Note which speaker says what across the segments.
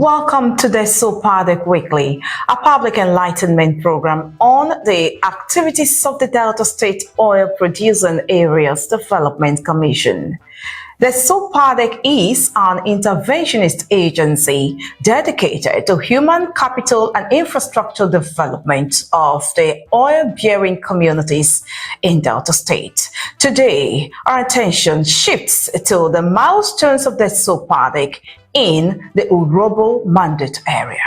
Speaker 1: Welcome to the DESOPADEC Weekly, a public enlightenment program on the activities of the Delta State Oil Producing Areas Development Commission. The DESOPADEC is an interventionist agency dedicated to human capital and infrastructure development of the oil-bearing communities in Delta State. Today, our attention shifts to the milestones of the DESOPADEC in the Urhobo mandate area.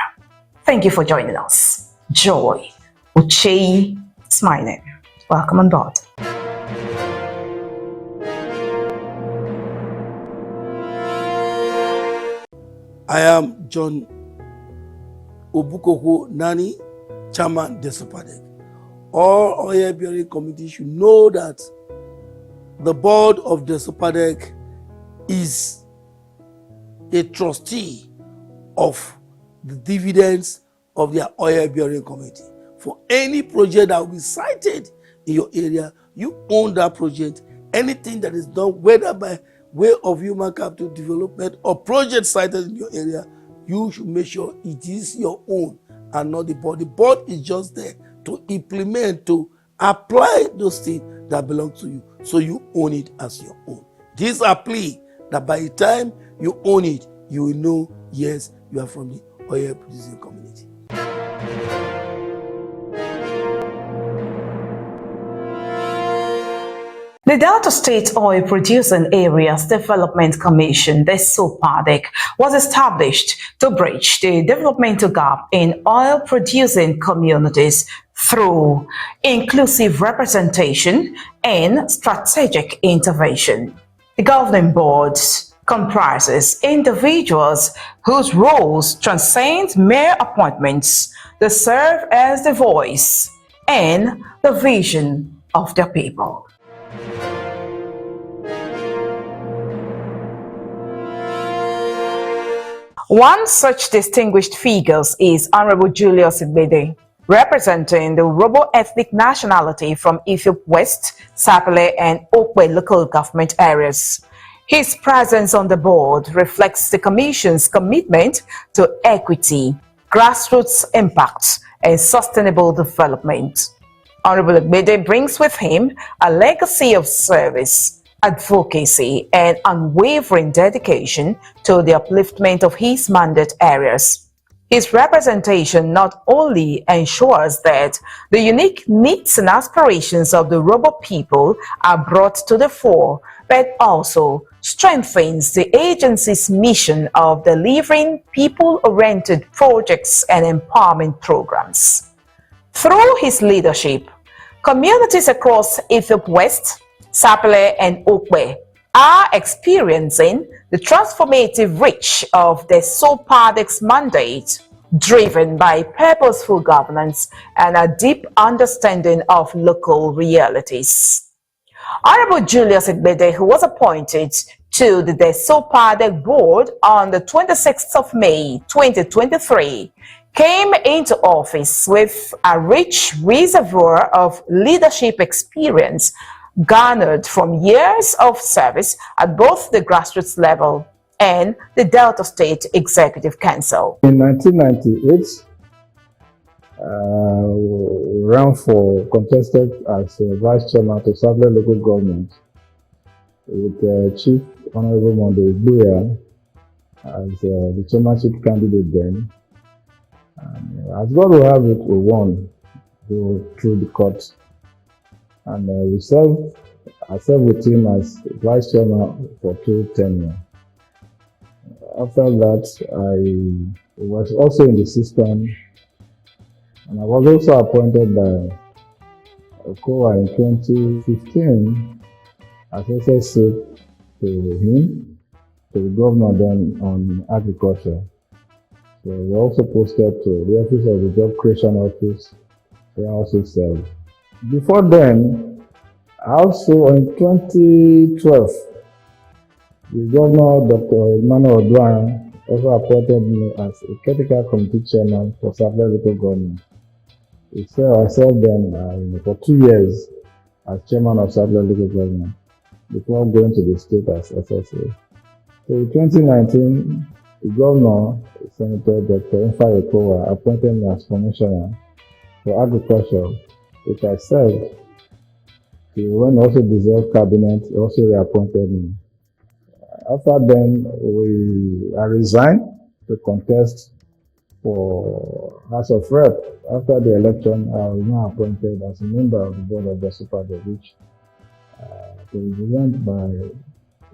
Speaker 1: Thank you for joining us. Joy Uche Smiling. Welcome on board.
Speaker 2: I am John Obukoko Nani, Chairman DESOPADEC. All oil-bearing communities should know that the board of DESOPADEC is a trustee of the dividends of their oil-bearing community. For any project that will be cited in your area, you own that project. Anything that is done, whether by way of human capital development or project cited in your area, you should make sure it is your own and not the board. The board is just there to implement, to apply those things that belong to you, so you own it as your own. This is a plea that by the time you own it, you will know, yes, you are from the oil producing community.
Speaker 1: The Delta State Oil Producing Areas Development Commission, the DESOPADEC, was established to bridge the developmental gap in oil-producing communities through inclusive representation and strategic intervention. The governing board comprises individuals whose roles transcend mere appointments. They serve as the voice and the vision of their people. One such distinguished figure is Honorable Julius Egbedi, representing the Urhobo ethnic nationality from Ethiope West, Sapele, and Okpe local government areas. His presence on the board reflects the Commission's commitment to equity, grassroots impact, and sustainable development. Honorable Egbedi brings with him a legacy of service, advocacy, and unwavering dedication to the upliftment of his mandate areas. His representation not only ensures that the unique needs and aspirations of the Urhobo people are brought to the fore, but also strengthens the agency's mission of delivering people-oriented projects and empowerment programs. Through his leadership, communities across Ethiope West, Sapele, and Okpe are experiencing the transformative reach of the DESOPADEC's mandate, driven by purposeful governance and a deep understanding of local realities. Honorable Julius Egbedi, who was appointed to the DESOPADEC board on the 26th of May 2023, came into office with a rich reservoir of leadership experience garnered from years of service at both the grassroots level and the Delta State Executive Council.
Speaker 3: In 1998, ran for contested as Vice Chairman to Sapele local government with Chief Honorable Monday Buya as the chairmanship candidate then. And, as God will have it, we won through the court. And I served with him as Vice Chairman for 2 tenures. After that, I was also in the system, and I was also appointed by Oghara in 2015 as SSC to him, to the governor then on agriculture. So we also posted to the office of the Job Creation Office, where I also served. Before then, also in 2012, the governor, Dr. Emmanuel Oghara, also appointed me as a critical committee chairman for Sapele local government. I served then for 2 years as chairman of Sapele local government before going to the state as SSA. So in 2019, The governor, Senator Dr. Erhiekevwe, appointed me as commissioner for agriculture, which I served. When also dissolved cabinet, he also reappointed me. After then, I resigned to contest for House of Rep. After the election, I was now appointed as a member of the board of DESOPADEC, which is represented by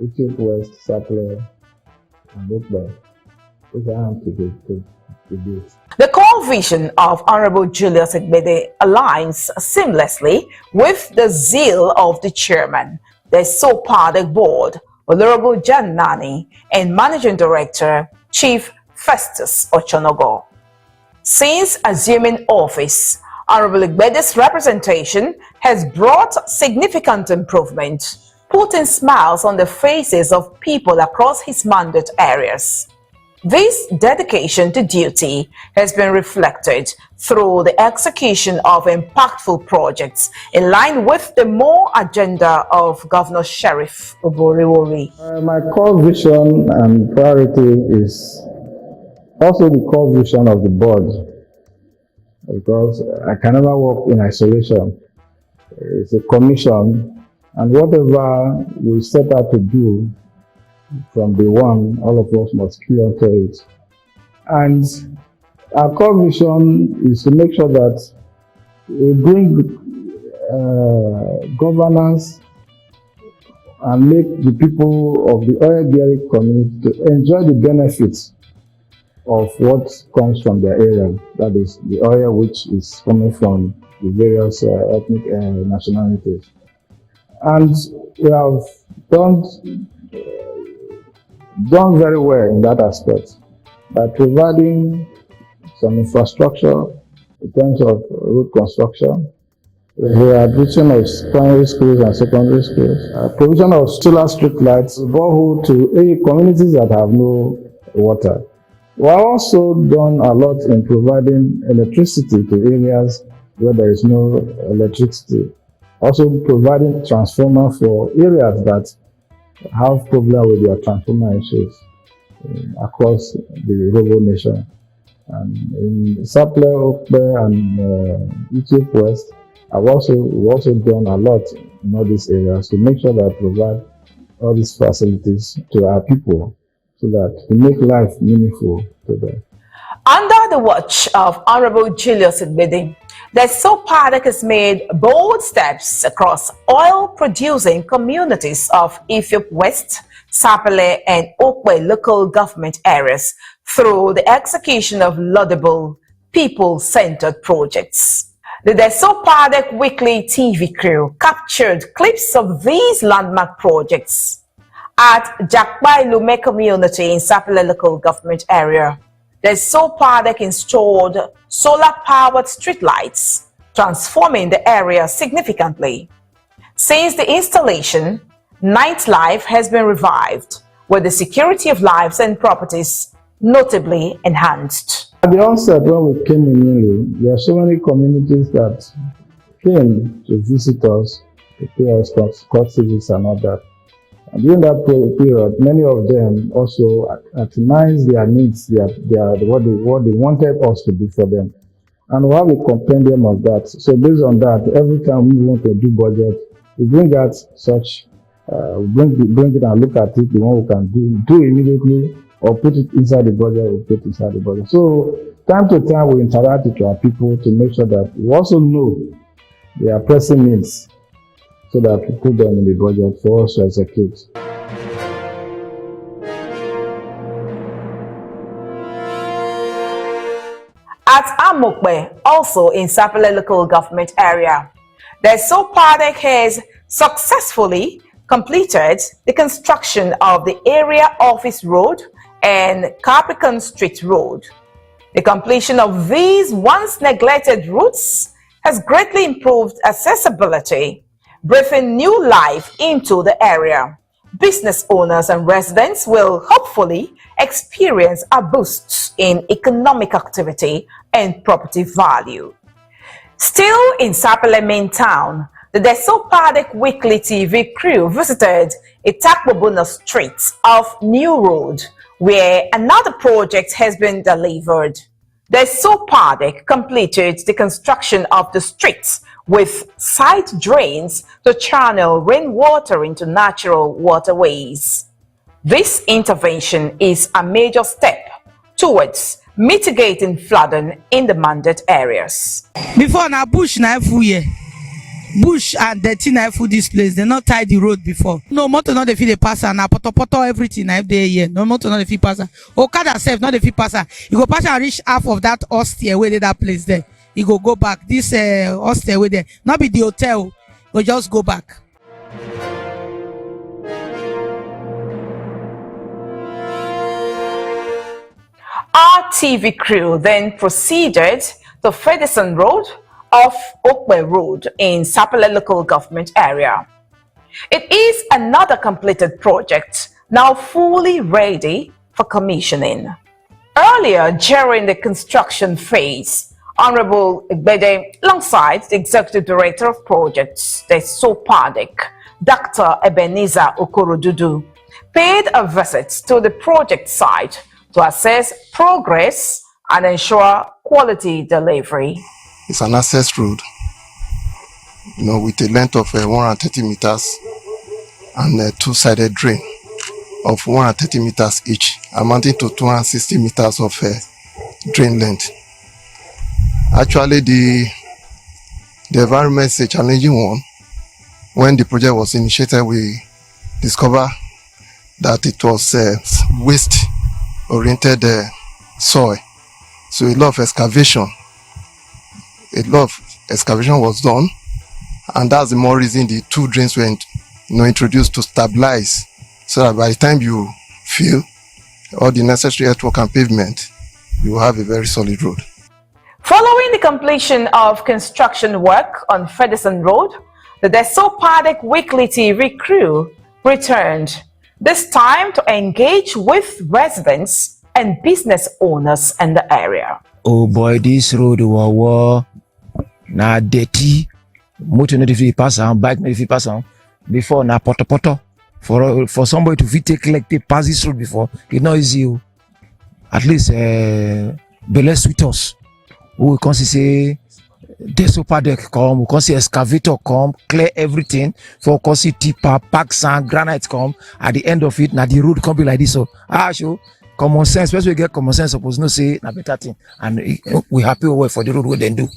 Speaker 3: Ethiope West, Sapele, and Okpe, which I am to do.
Speaker 1: The core vision of Honorable Julius Egbedi aligns seamlessly with the zeal of the chairman, the DESOPADEC board, Urhobo Janani, and Managing Director, Chief Festus Ochonogo. Since assuming office, Honorable Egbedi's representation has brought significant improvement, putting smiles on the faces of people across his mandate areas. This dedication to duty has been reflected through the execution of impactful projects in line with the more agenda of Governor Sheriff Oboriwori.
Speaker 3: My core vision and priority is also the core vision of the board, because I can never work in isolation. It's a commission, and whatever we set out to do from day one, all of us must key onto it. And our core vision is to make sure that we bring governance and make the people of the oil-bearing community to enjoy the benefits of what comes from their area, that is the oil which is coming from the various ethnic nationalities. And we have done very well in that aspect by providing some infrastructure in terms of road construction, rehabilitation of primary schools and secondary schools, provision of solar street lights, borehole to communities that have no water. We have also done a lot in providing electricity to areas where there is no electricity. Also providing transformer for areas that have problem with their transformer issues across the Urhobo nation. And in Sapele, Okpe, and Ethiope West, we've also done a lot in all these areas to make sure that we provide all these facilities to our people, so that we make life meaningful to them.
Speaker 1: Under the watch of Honorable Julius Egbedi, the DESOPADEC has made bold steps across oil-producing communities of Ethiope West, Sapele, and Okpe local government areas through the execution of laudable, people-centered projects. The DESOPADEC Weekly TV crew captured clips of these landmark projects at Jakpai Lume community in Sapele local government area. The DESOPADEC installed solar-powered streetlights, transforming the area significantly. Since the installation, nightlife has been revived, with the security of lives and properties notably enhanced.
Speaker 3: At the onset, when we came in newly, there are so many communities that came to visit us, to pay us court service and all that. And during that period, many of them also itemized their needs, what they wanted us to do for them. And we have a compendium of that. So based on that, every time we want to do budget, we bring out such, bring it and look at it, the one we can do immediately, or put it inside the budget, we put it inside the budget. So time to time, we interact with our people to make sure that we also know their pressing needs, so that we put them in the budget for us to execute.
Speaker 1: At Amokwe, also in Sapele local government area, the DESOPADEC has successfully completed the construction of the Area Office Road and Capricorn Street Road. The completion of these once neglected routes has greatly improved accessibility, breathing new life into the area. Business owners and residents will hopefully experience a boost in economic activity and property value. Still in Sapele main town, the DESOPADEC Weekly TV crew visited Itakwobuna Street off New Road, where another project has been delivered. The DESOPADEC completed the construction of the streets with side drains to channel rainwater into natural waterways. This intervention is a major step towards mitigating flooding in the mandate areas.
Speaker 4: Before na bush na full year. Bush and dirty na full this place. They not tie the road before. No motor not the fit pass na poto everything na dey here. No motor not the fit pass. Okada self not the fit pass. You go pass and reach half of that hostel where that place there. You go back. This hostel where there. Not be the hotel. Go just go back.
Speaker 1: Our TV crew then proceeded to Fedison Road off Okpe Road in Sapele local government area. It is another completed project now fully ready for commissioning. Earlier during the construction phase, Honorable Egbedi, alongside the Executive Director of Projects, the DESOPADEC, Dr. Ebenezer Okorodudu, paid a visit to the project site to assess progress and ensure quality delivery.
Speaker 5: It's an access road, with a length of 130 meters and a two-sided drain of 130 meters each, amounting to 260 meters of drain length. Actually, the environment is a challenging one. When the project was initiated, we discovered that it was waste-oriented soil. So a lot of excavation was done, and that's the more reason the two drains were introduced to stabilize, so that by the time you fill all the necessary earthwork and pavement, you will have a very solid road.
Speaker 1: Following the completion of construction work on Fedison Road, the DESOPADEC Weekly TV crew returned, this time to engage with residents and business owners in the area.
Speaker 6: Oh boy, this road was na dirty. Motor not if pass on, bike not if pass on. Before na poto. For somebody to take like they pass this road before, it's not easy. At least bless with us. We can see DESOPADEC come, we can see excavator come, clear everything. For can see tipper, pack sand, granite come. At the end of it, now the road can be like this. So sure. Common sense, especially we get common sense, suppose no say na better thing, and we happy away for the road we then do.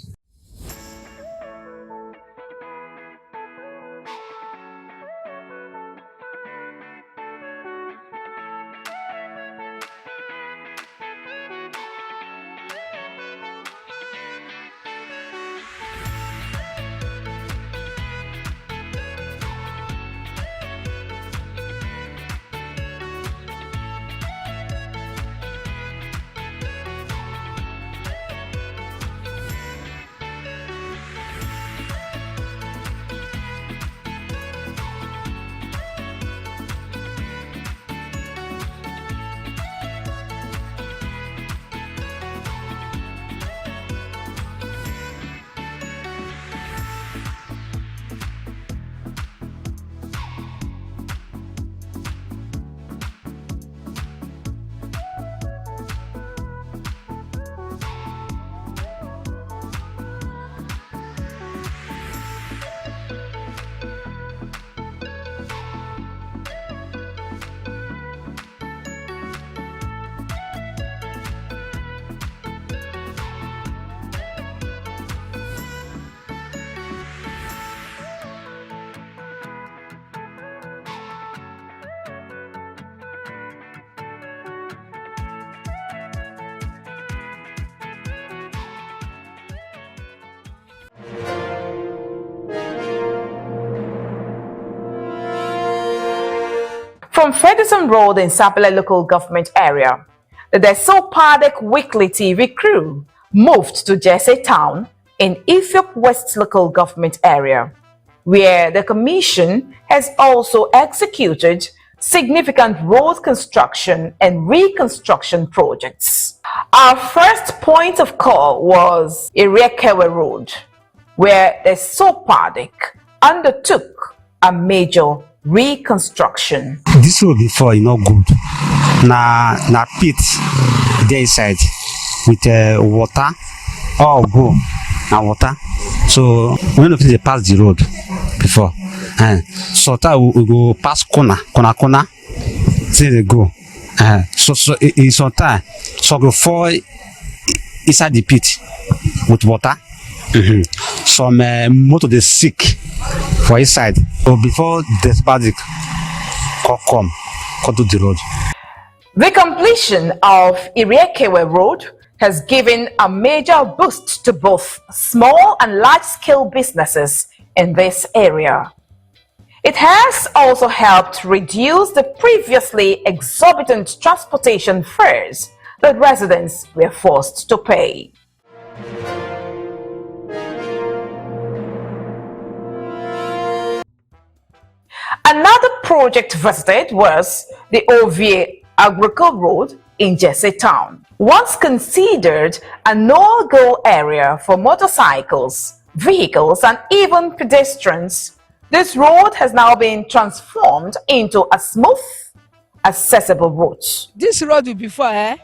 Speaker 1: From Fedison Road in Sapele local government area, the DESOPADEC Weekly TV crew moved to Jesse Town in Ethiope West local government area, where the commission has also executed significant road construction and reconstruction projects. Our first point of call was Erhiekevwe Road, where the DESOPADEC undertook a major reconstruction.
Speaker 7: This road before is not good. na pit there inside with water. All go na water. So when we pass the road before, sometimes we go pass corner, till they go. So sometimes so go fall inside the pit with water. Some motor they sick for inside. So before DESOPADEC come to the road.
Speaker 1: The completion of Erhiekevwe Road has given a major boost to both small and large-scale businesses in this area. It has also helped reduce the previously exorbitant transportation fares that residents were forced to pay. Another project visited was the Okpe LGAs Road in Jesse Town. Once considered a no-go area for motorcycles, vehicles, and even pedestrians, this road has now been transformed into a smooth, accessible route.
Speaker 8: This road before,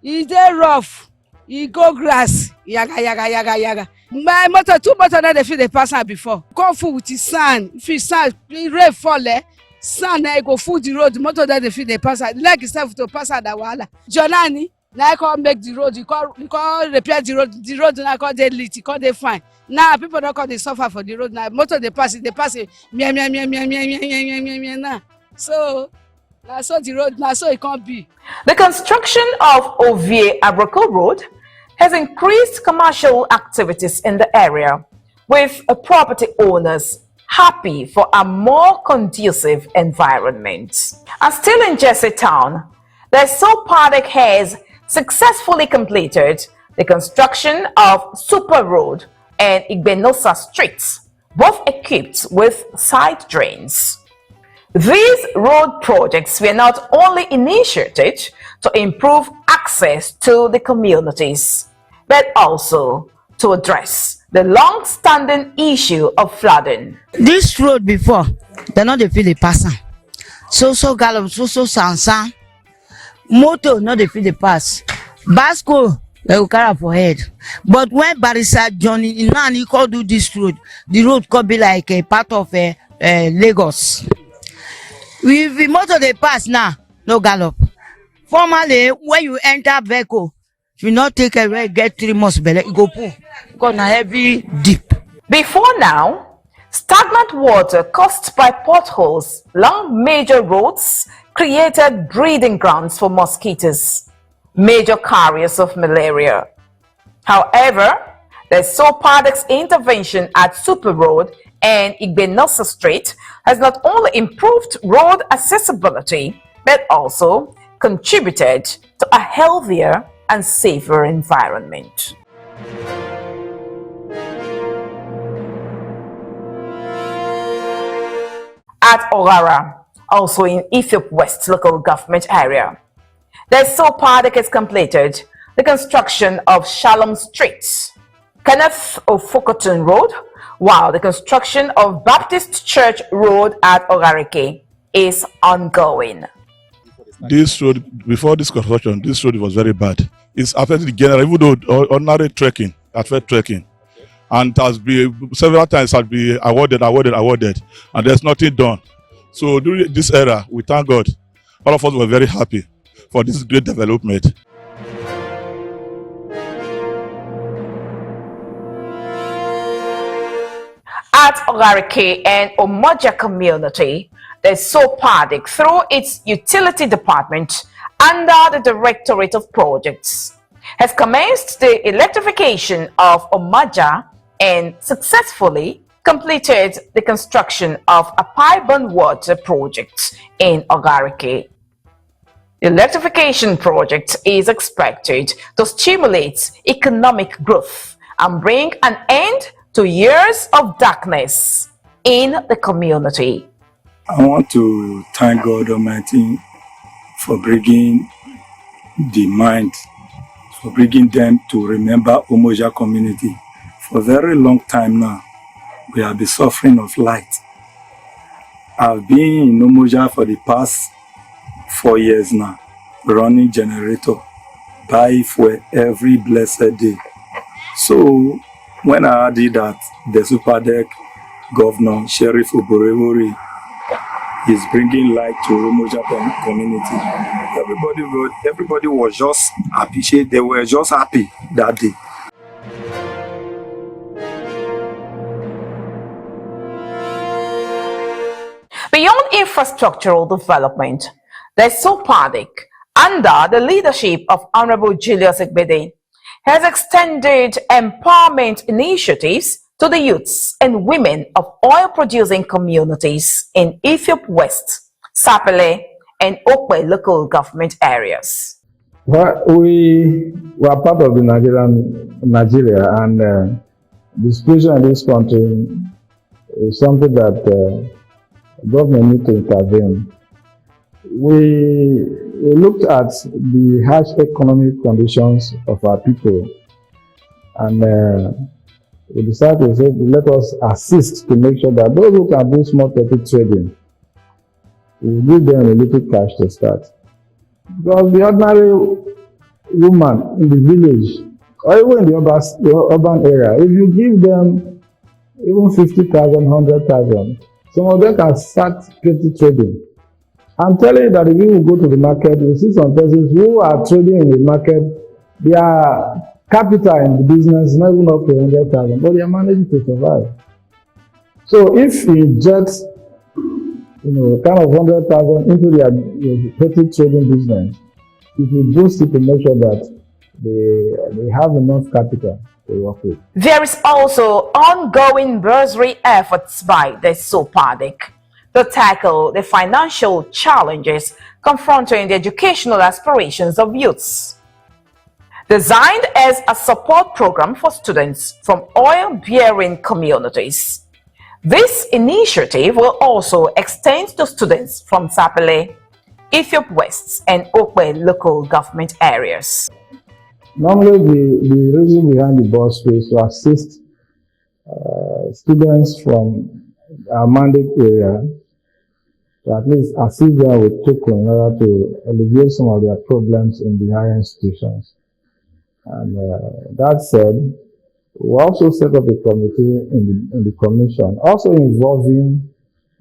Speaker 8: e dey rough, e go grass, yaga. My motor, two motor na dey fit dey pass am before. Come full with the sand, if the sand, rain fall, sand na go full the road, the motor dey fit dey pass am. Like itself to pass am na wahala. Jonani na I come make the road, you come repair the road na come dey lit, e come dey fine. Now people don't come dey suffer for the road now. Motor dey pass it, mia now. So the road now, so it can't be.
Speaker 1: The construction of Okpe LGAs Road has increased commercial activities in the area, with property owners happy for a more conducive environment. And still in Jesse Town, the DESOPADEC has successfully completed the construction of Super Road and Igbenosa Streets, both equipped with side drains. These road projects were not only initiated to improve access to the communities, but also to address the long-standing issue of flooding.
Speaker 4: This road before, they not dey fit dey pass am. So gallop, so sansan. Motor not dey fit dey pass. Basco, they will carry for head. But when Barrister Johnny he could do this road, the road could be like a part of Lagos. If the motor they pass now, no gallop. Formerly, when you enter vehicle, you not take away, get 3 months better, you go pull. Because na heavy deep.
Speaker 1: Before now, stagnant water caused by potholes along major roads created breeding grounds for mosquitoes, major carriers of malaria. However, the DESOPADEC's intervention at Super Road and Igbenosa Street has not only improved road accessibility, but also contributed to a healthier and safer environment. At Oghara, also in Ethiope West local government area, the DESOPADEC has completed the construction of Shalom Street, Kenneth Ofokotun Road, while the construction of Baptist Church Road at Oghara is ongoing.
Speaker 9: This road, before this construction, this road was very bad. It's affected the general, even though ordinary trekking, affect trekking. And it has been several times has been awarded, and there's nothing done. So during this era, we thank God, all of us were very happy for this great development.
Speaker 1: At Oghara and Omoja community, the DESOPADEC, through its utility department under the Directorate of Projects, has commenced the electrification of Omoja and successfully completed the construction of a pipeline water project in Oghara. The electrification project is expected to stimulate economic growth and bring an end to years of darkness in the community.
Speaker 10: I want to thank God Almighty for bringing the mind, for bringing them to remember Omoja community. For a very long time now, we have been suffering of light. I've been in Omoja for the past 4 years now. running generator, buy fuel every blessed day. So when I added that the DESOPADEC governor, Sheriff Oborevori, is bringing light to Umoja community, everybody was just appreciate. They were just happy that day.
Speaker 1: Beyond infrastructural development, the DESOPADEC, under the leadership of Honorable Julius Egbedi, has extended empowerment initiatives to the youths and women of oil-producing communities in Ethiope West, Sapele, and Okpe local government areas.
Speaker 3: Well, we were part of the Nigeria, and the situation in this country is something that government need to intervene. We looked at the harsh economic conditions of our people, and we decided to say, let us assist to make sure that those who can do small petty trading, we give them a little cash to start. Because the ordinary woman in the village, or even in the urban area, if you give them even 50,000, 100,000, some of them can start petty trading. I'm telling you that if you go to the market, you see some persons who are trading in the market, their capital in the business is not even up to 100,000, but they are managing to survive. So if you inject, kind of 100,000 into their petty trading business, if you boost it to make sure that they have enough capital to work with.
Speaker 1: There is also ongoing bursary efforts by the DESOPADEC to tackle the financial challenges confronting the educational aspirations of youths. Designed as a support program for students from oil-bearing communities, this initiative will also extend to students from Sapele, Ethiope West, and Okpe local government areas.
Speaker 3: Normally, the reason behind the bursary is to assist students from our mandate area, to at least assist them with token in order to alleviate some of their problems in the higher institutions. And that said, we also set up a committee in the commission, also involving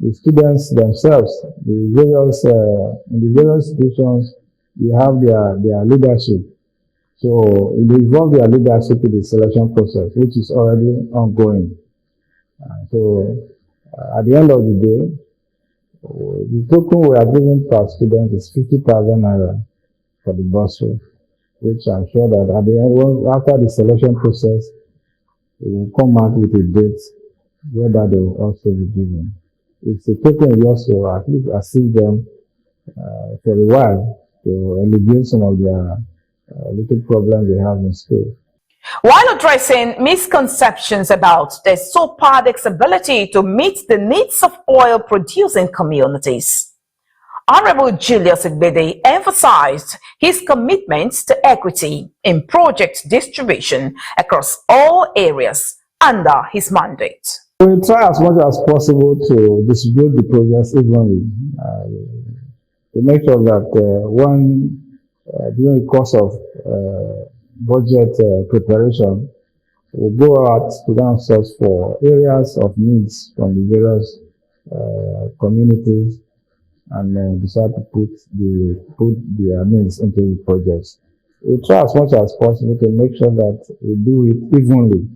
Speaker 3: the students themselves. In the various institutions, you have their leadership. So they involve their leadership in the selection process, which is already ongoing. So at the end of the day, the token we are giving per student is 50,000 naira for the bursary, which I'm sure that at the end, after the selection process, we will come out with a date whereby they will also be given. It's a token just to at least assist them for a while to alleviate some of their little problems they have in school.
Speaker 1: While addressing misconceptions about the DESOPADEC's ability to meet the needs of oil-producing communities, Honorable Julius Egbedi emphasized his commitment to equity in project distribution across all areas under his mandate.
Speaker 3: We try as much as possible to distribute the projects evenly, to make sure that during the course of budget preparation, we go out to go and search for areas of needs from the various communities, and then decide to put their needs into the projects. We try as much as possible to make sure that we do it evenly,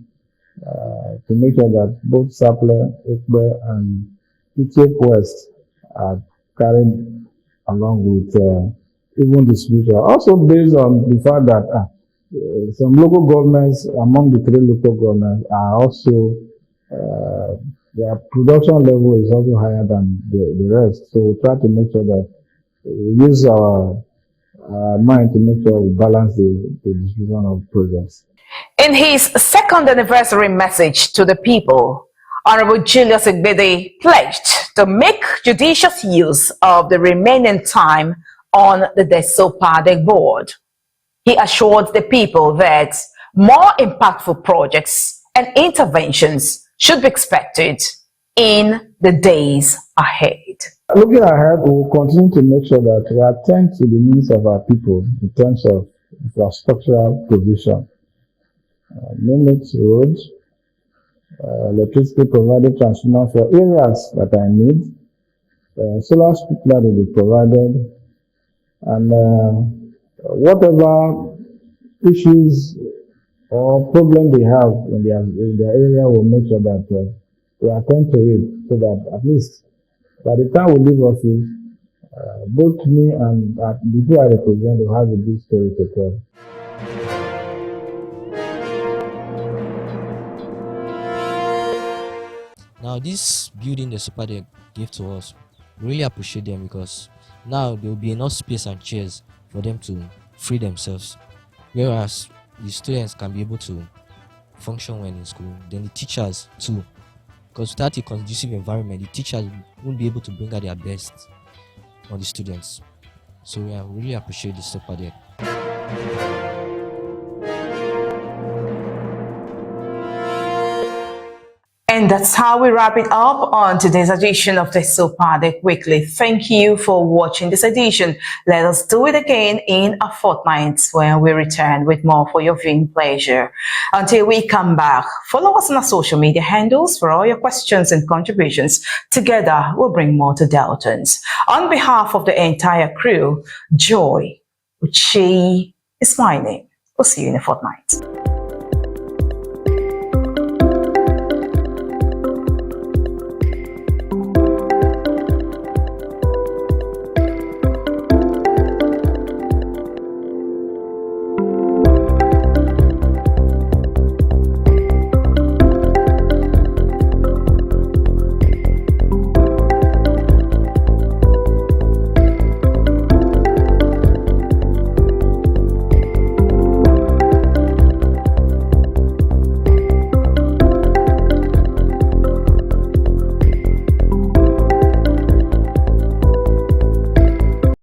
Speaker 3: to make sure that both Sapele, Okpe, and Ethiope West are carried along with even distribution. Also based on the fact that some local governments, among the 3 local governments, are also their production level is also higher than the rest. So we try to make sure that we use our mind to make sure we balance the distribution of projects.
Speaker 1: In his second anniversary message to the people, Honorable Julius Egbedi pledged to make judicious use of the remaining time on the DESOPADEC board. He assured the people that more impactful projects and interventions should be expected in the days ahead.
Speaker 3: Looking ahead, we will continue to make sure that we attend to the needs of our people in terms of infrastructural provision. Mainly roads, electricity provided, transformer for areas that are in need, solar street light will be provided, and whatever issues or problem they have in their area, will make sure that we attend to it, so that at least by the time we leave office, both me and the people I represent will have a good story to tell.
Speaker 11: Now, this building the DESOPADEC gave to us, we really appreciate them, because now there will be enough space and chairs for them to free themselves, whereas the students can be able to function when in school. Then the teachers too, because without a conducive environment, the teachers won't be able to bring out their best on the students. So yeah, we really appreciate the DESOPADEC.
Speaker 1: And that's how we wrap it up on today's edition of the DESOPADEC Weekly. Thank you for watching this edition. Let us do it again in a fortnight, when we return with more for your viewing pleasure. Until we come back, follow us on our social media handles for all your questions and contributions. Together, we'll bring more to Deltons. On behalf of the entire crew, Joy Uchi is my name. We'll see you in a fortnight.